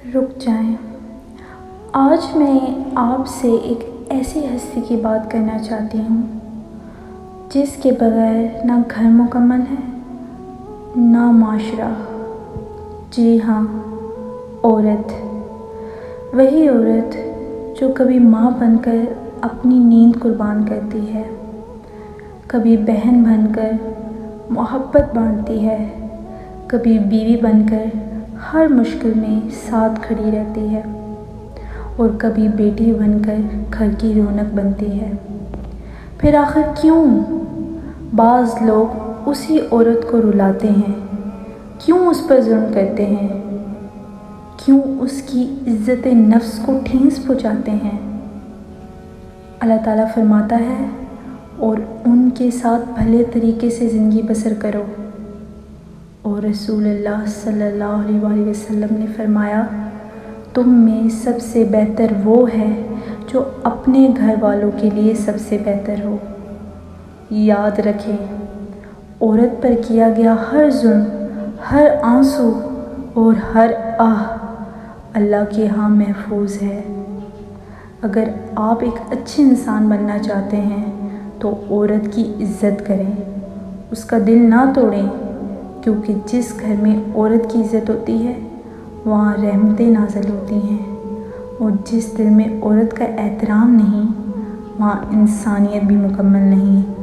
رک جائیں۔ آج میں آپ سے ایک ایسی ہستی کی بات کرنا چاہتی ہوں جس کے بغیر نہ گھر مکمل ہے نہ معاشرہ۔ جی ہاں، عورت۔ وہی عورت جو کبھی ماں بن کر اپنی نیند قربان کرتی ہے، کبھی بہن بن کر محبت بانٹتی ہے، کبھی بیوی بن کر ہر مشکل میں ساتھ کھڑی رہتی ہے، اور کبھی بیٹی بن کر گھر کی رونق بنتی ہے۔ پھر آخر کیوں بعض لوگ اسی عورت کو رلاتے ہیں؟ کیوں اس پر ظلم کرتے ہیں؟ کیوں اس کی عزت نفس کو ٹھیس پہنچاتے ہیں؟ اللہ تعالیٰ فرماتا ہے، اور ان کے ساتھ بھلے طریقے سے زندگی بسر کرو۔ اور رسول اللہ صلی اللہ علیہ وآلہ وسلم نے فرمایا، تم میں سب سے بہتر وہ ہے جو اپنے گھر والوں کے لیے سب سے بہتر ہو۔ یاد رکھیں، عورت پر کیا گیا ہر ظلم، ہر آنسو اور ہر آہ اللہ کے ہاں محفوظ ہے۔ اگر آپ ایک اچھے انسان بننا چاہتے ہیں تو عورت کی عزت کریں، اس کا دل نہ توڑیں، کیونکہ جس گھر میں عورت کی عزت ہوتی ہے وہاں رحمتیں نازل ہوتی ہیں، اور جس دل میں عورت کا احترام نہیں وہاں انسانیت بھی مکمل نہیں۔